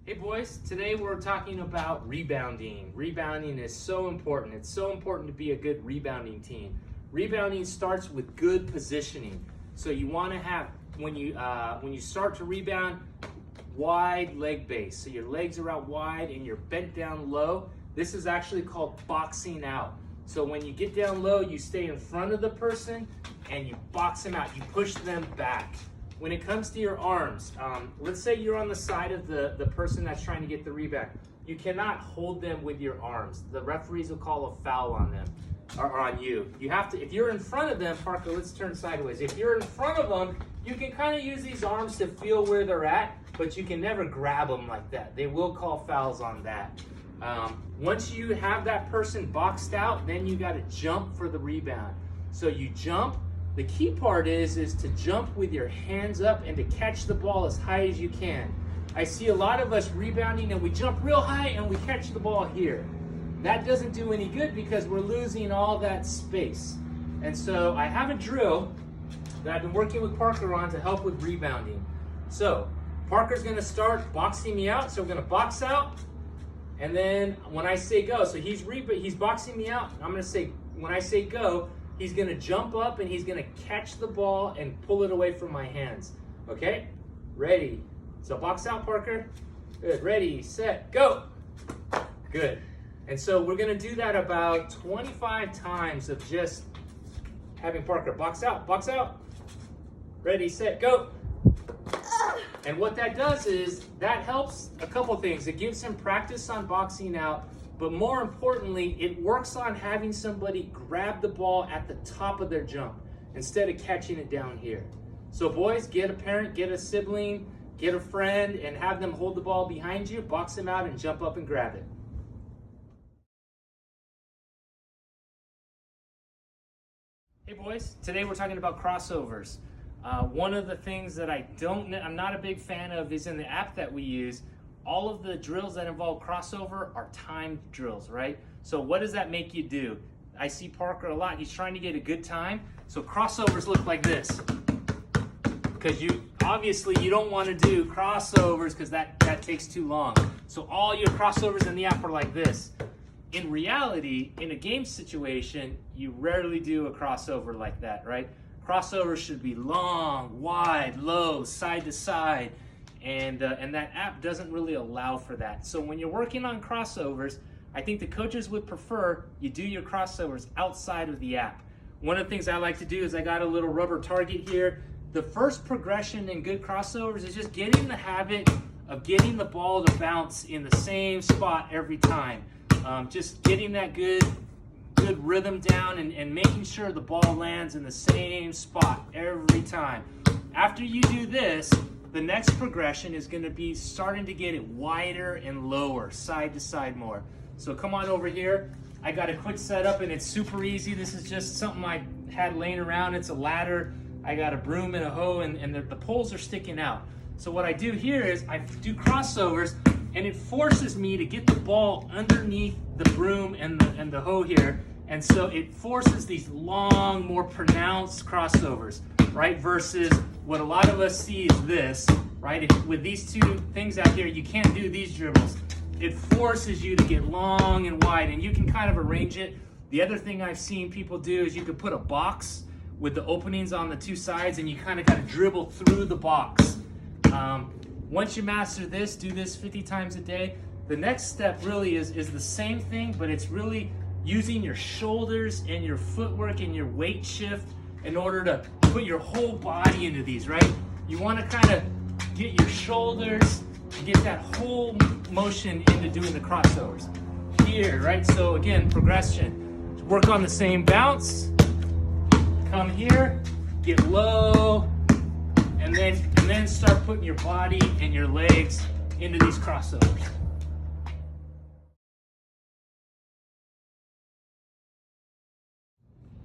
Hey boys, today we're talking about rebounding. Rebounding is so important. It's so important to be a good rebounding team. Rebounding starts with good positioning. So you want to have, when you start to rebound, wide leg base. So your legs are out wide and you're bent down low. This is actually called boxing out. So when you get down low, you stay in front of the person and you box them out. You push them back. When it comes to your arms, let's say you're on the side of the person that's trying to get the rebound. You cannot hold them with your arms. The referees will call a foul on them, or on you. You have to, if you're in front of them, Parker, let's turn sideways. If you're in front of them, you can kind of use these arms to feel where they're at, but you can never grab them like that. They will call fouls on that. Once you have that person boxed out, then you got to jump for the rebound. So you jump. The key part is to jump with your hands up and to catch the ball as high as you can. I see a lot of us rebounding and we jump real high and we catch the ball here. That doesn't do any good because we're losing all that space. And so I have a drill that I've been working with Parker on to help with rebounding. So Parker's gonna start boxing me out. So we're gonna box out, and then when I say go, so he's boxing me out. I'm gonna say, when I say go, he's gonna jump up and he's gonna catch the ball and pull it away from my hands. Okay? Ready. So box out, Parker. Good. Ready, set, go. Good. And so we're gonna do that about 25 times of just having Parker box out, box out. Ready, set, go. And what that does is that helps a couple things. It gives him practice on boxing out, but more importantly, it works on having somebody grab the ball at the top of their jump instead of catching it down here. So boys, get a parent, get a sibling, get a friend, and have them hold the ball behind you, box them out, and jump up and grab it. Hey boys, today we're talking about crossovers. One of the things that I'm not a big fan of is in the app that we use, all of the drills that involve crossover are timed drills, right? So what does that make you do? I see Parker a lot. He's trying to get a good time. So crossovers look like this. Because you don't want to do crossovers because that takes too long. So all your crossovers in the app are like this. In reality, in a game situation, you rarely do a crossover like that, right? Crossovers should be long, wide, low, side to side. And that app doesn't really allow for that. So when you're working on crossovers, I think the coaches would prefer you do your crossovers outside of the app. One of the things I like to do is I got a little rubber target here. The first progression in good crossovers is just getting the habit of getting the ball to bounce in the same spot every time. Just getting that good rhythm down and making sure the ball lands in the same spot every time. After you do this, the next progression is going to be starting to get it wider and lower, side to side more. So come on over here. I got a quick setup and it's super easy. This is just something I had laying around. It's a ladder. I got a broom and a hoe, and the poles are sticking out. So what I do here is I do crossovers, and it forces me to get the ball underneath the broom and the hoe here. And so it forces these long, more pronounced crossovers, right? Versus what a lot of us see is this, right? With these two things out here, you can't do these dribbles. It forces you to get long and wide, and you can kind of arrange it. The other thing I've seen people do is you could put a box with the openings on the two sides, and you kind of got to dribble through the box. Once you master this, do this 50 times a day. The next step really is the same thing, but it's really using your shoulders and your footwork and your weight shift in order to put your whole body into these, right? You want to kind of get your shoulders, get that whole motion into doing the crossovers. Here, right? So again, progression. Work on the same bounce. Come here, get low, and then start putting your body and your legs into these crossovers.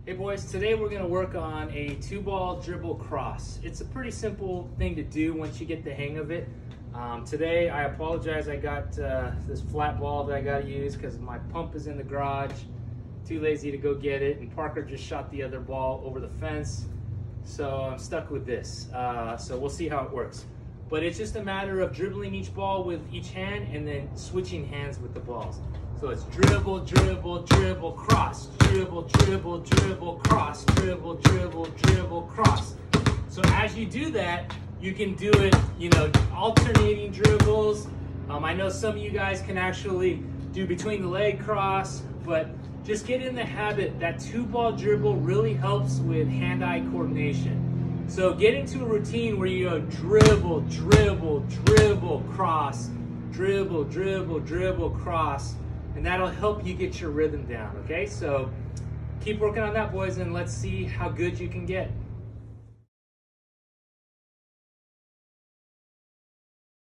Hey boys, today we're going to work on a 2-ball dribble cross. It's a pretty simple thing to do once you get the hang of it. Today, I apologize, I got this flat ball that I got to use because my pump is in the garage. Too lazy to go get it, and Parker just shot the other ball over the fence. So I'm stuck with this. So we'll see how it works. but it's just a matter of dribbling each ball with each hand and then switching hands with the balls. So it's dribble, dribble, dribble, cross, dribble, dribble, dribble, cross, dribble, dribble, dribble, cross. So as you do that, you can do it, alternating dribbles. I know some of you guys can actually do between the leg cross, but just get in the habit. That 2-ball dribble really helps with hand-eye coordination. So get into a routine where you go dribble, dribble, dribble, cross, dribble, dribble, dribble, cross, and that'll help you get your rhythm down, okay? So keep working on that, boys, and let's see how good you can get.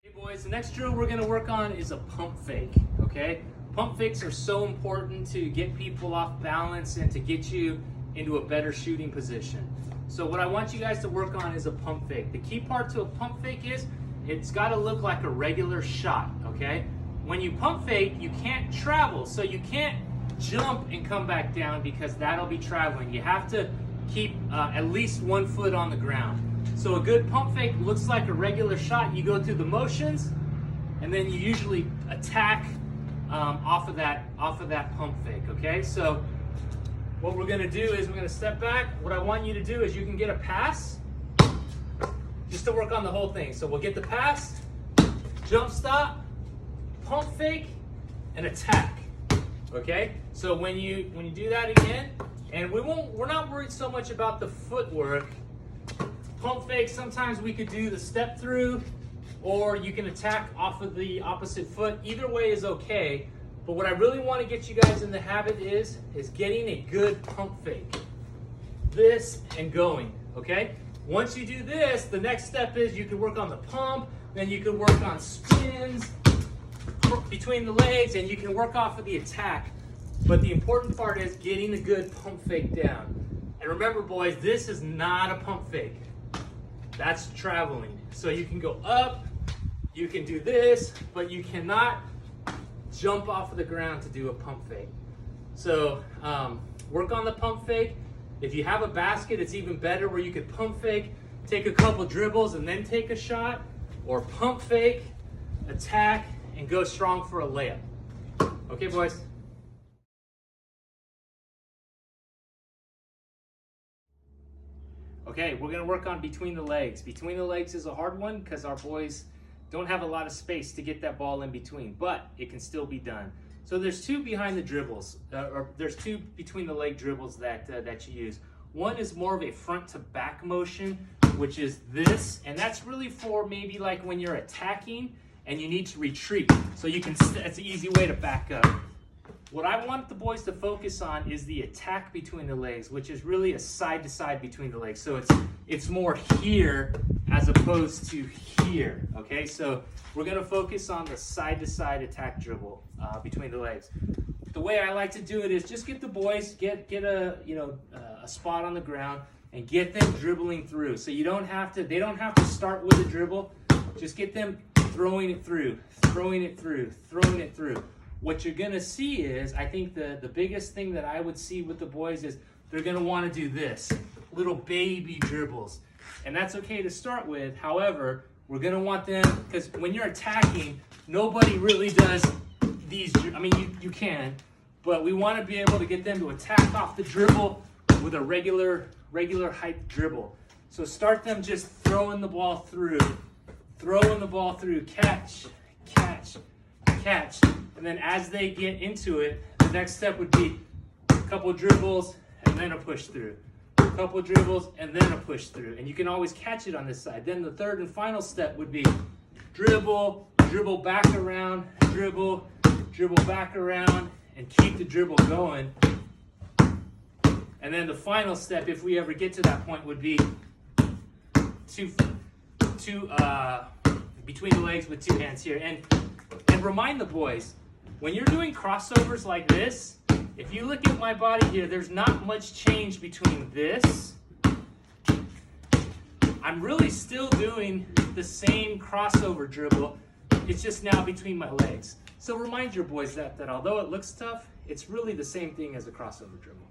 Hey, boys, the next drill we're gonna work on is a pump fake, okay? Pump fakes are so important to get people off balance and to get you into a better shooting position. So what I want you guys to work on is a pump fake. The key part to a pump fake is it's got to look like a regular shot, okay? When you pump fake, you can't travel, so you can't jump and come back down because that'll be traveling. You have to keep at least 1 foot on the ground. So a good pump fake looks like a regular shot. You go through the motions, and then you usually attack off of that pump fake, okay? So what we're gonna do is we're gonna step back. What I want you to do is you can get a pass just to work on the whole thing. So we'll get the pass, jump stop, pump fake, and attack, okay? So when you do that again, and we're not worried so much about the footwork. Pump fake, sometimes we could do the step through, or you can attack off of the opposite foot. Either way is okay, but what I really want to get you guys in the habit is getting a good pump fake. This and going, okay? Once you do this, the next step is you can work on the pump, then you can work on spins between the legs, and you can work off of the attack. But the important part is getting a good pump fake down. And remember, boys, this is not a pump fake. That's traveling. So you can go up, you can do this, but you cannot jump off of the ground to do a pump fake. So work on the pump fake. If you have a basket, it's even better where you could pump fake, take a couple dribbles and then take a shot, or pump fake, attack, and go strong for a layup. Okay, boys? Okay, we're gonna work on between the legs. Between the legs is a hard one because our boys don't have a lot of space to get that ball in between, but it can still be done. So there's two behind the dribbles, or there's two between the leg dribbles that you use. One is more of a front to back motion, which is this, and that's really for maybe like when you're attacking and you need to retreat. So you can, it's an easy way to back up. What I want the boys to focus on is the attack between the legs, which is really a side to side between the legs. So it's more here as opposed to here, okay? So we're gonna focus on the side to side attack dribble between the legs. The way I like to do it is just get the boys, get a spot on the ground and get them dribbling through. So they don't have to start with a dribble, just get them throwing it through, throwing it through, throwing it through. What you're gonna see is, I think the biggest thing that I would see with the boys is they're gonna wanna do this, little baby dribbles. And that's okay to start with. However, we're gonna want them, because when you're attacking, nobody really does these, I mean, you can, but we wanna be able to get them to attack off the dribble with a regular height dribble. So start them just throwing the ball through, catch, catch, catch. And then as they get into it, the next step would be a couple dribbles and then a push through. A couple dribbles and then a push through. And you can always catch it on this side. Then the third and final step would be dribble, dribble back around, dribble, dribble back around, and keep the dribble going. And then the final step, if we ever get to that point, would be two between the legs with two hands here. And remind the boys, when you're doing crossovers like this, if you look at my body here, there's not much change between this. I'm really still doing the same crossover dribble. It's just now between my legs. So remind your boys that although it looks tough, it's really the same thing as a crossover dribble.